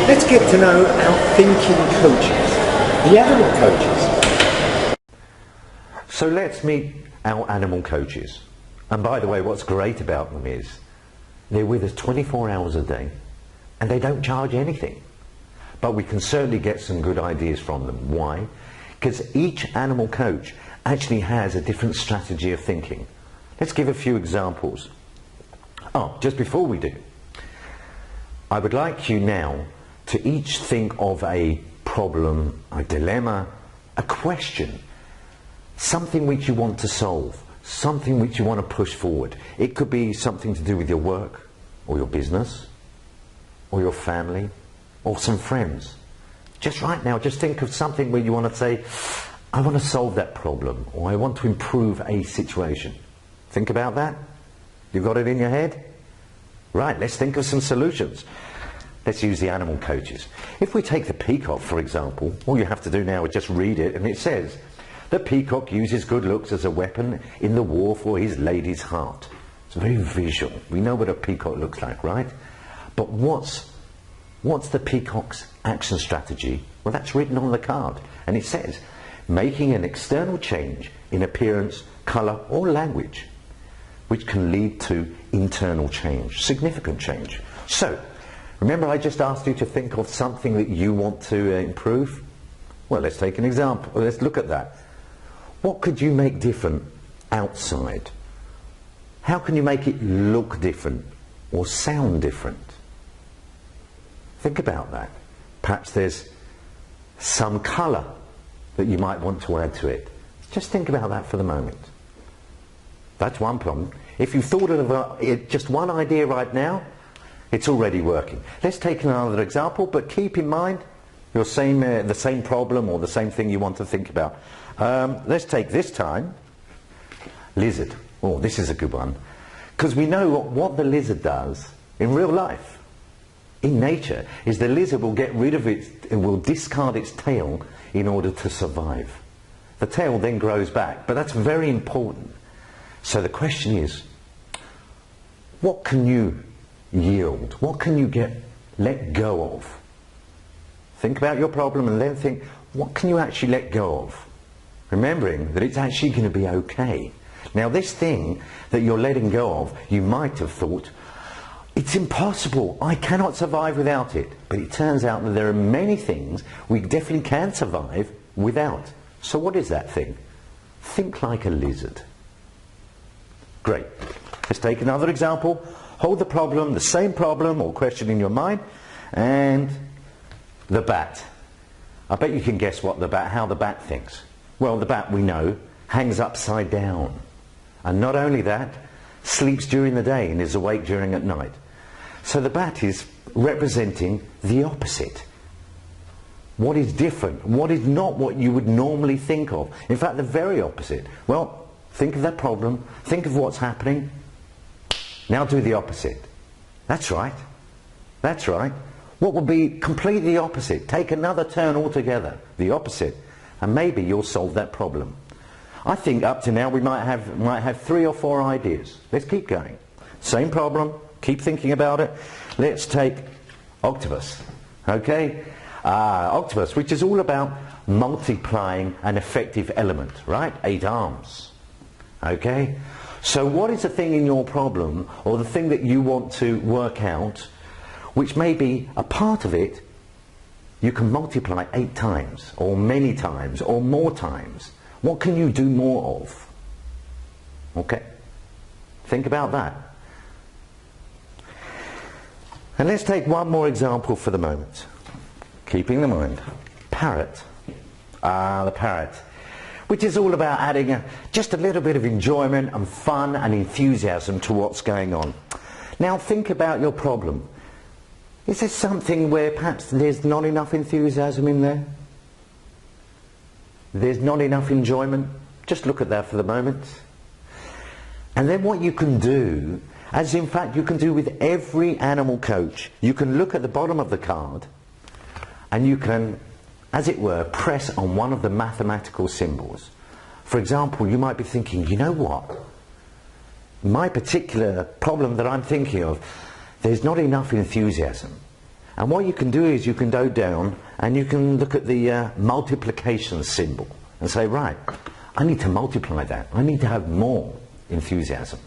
let's get to know our thinking coaches, the animal coaches. So let's meet our animal coaches. And by the way, what's great about them is they're with us 24 hours a day and they don't charge anything. But we can certainly get some good ideas from them. Why? Because each animal coach actually has a different strategy of thinking. Let's give a few examples. Oh, just before we do, I would like you now to each think of a problem, a dilemma, a question, something which you want to solve, something which you want to push forward. It could be something to do with your work, or your business, or your family, or some friends. Just right now, just think of something where you want to say, I want to solve that problem, or I want to improve a situation. Think about that. You got it in your head? Right, let's think of some solutions. Let's use the animal coaches. If we take the peacock, for example, all you have to do now is just read it, and it says, the peacock uses good looks as a weapon in the war for his lady's heart. It's very visual. We know what a peacock looks like, right? But what's the peacock's action strategy? Well, that's written on the card, and it says, making an external change in appearance, colour or language, which can lead to internal change, significant change. So, remember I just asked you to think of something that you want to improve? Well, let's take an example. Let's look at that. What could you make different outside? How can you make it look different or sound different? Think about that. Perhaps there's some colour that you might want to add to it. Just think about that for the moment. That's one problem. If you've thought of just one idea right now, it's already working. Let's take another example, but keep in mind the same problem or the same thing you want to think about. Let's take this time lizard. Oh, this is a good one, because we know what the lizard does in real life. In nature, is the lizard will get rid of it will discard its tail in order to survive. The tail then grows back, but that's very important. So the question is, what can you yield? What can you let go of? Think about your problem and then think, what can you actually let go of? Remembering that it's actually going to be okay. Now this thing that you're letting go of, you might have thought, it's impossible, I cannot survive without it. But it turns out that there are many things we definitely can survive without. So what is that thing? Think like a lizard. Great. Let's take another example. Hold the problem, the same problem or question in your mind, and the bat. I bet you can guess how the bat thinks. Well, the bat, we know, hangs upside down. And not only that, sleeps during the day and is awake during at night. So the bat is representing the opposite. What is different? What is not what you would normally think of? In fact, the very opposite. Well, think of that problem, think of what's happening, now do the opposite. That's right. That's right. What would be completely opposite? Take another turn altogether, the opposite, and maybe you'll solve that problem. I think up to now we might have 3 or 4 ideas. Let's keep going. Same problem, keep thinking about it. Let's take octopus. Okay? Octopus, which is all about multiplying an effective element, right? 8 arms. Okay? So what is the thing in your problem, or the thing that you want to work out, which may be a part of it, you can multiply 8 times, or many times, or more times. What can you do more of? Okay? Think about that. And let's take one more example for the moment. Keeping in mind, parrot. The parrot, which is all about adding just a little bit of enjoyment and fun and enthusiasm to what's going on. Now think about your problem. Is there something where perhaps there's not enough enthusiasm in there? There's not enough enjoyment? Just look at that for the moment. And then what you can do, as in fact you can do with every animal coach, you can look at the bottom of the card and you can, as it were, press on one of the mathematical symbols. For example, you might be thinking, you know what? My particular problem that I'm thinking of, there's not enough enthusiasm. And what you can do is you can go down and you can look at the multiplication symbol and say, right, I need to multiply that. I need to have more enthusiasm.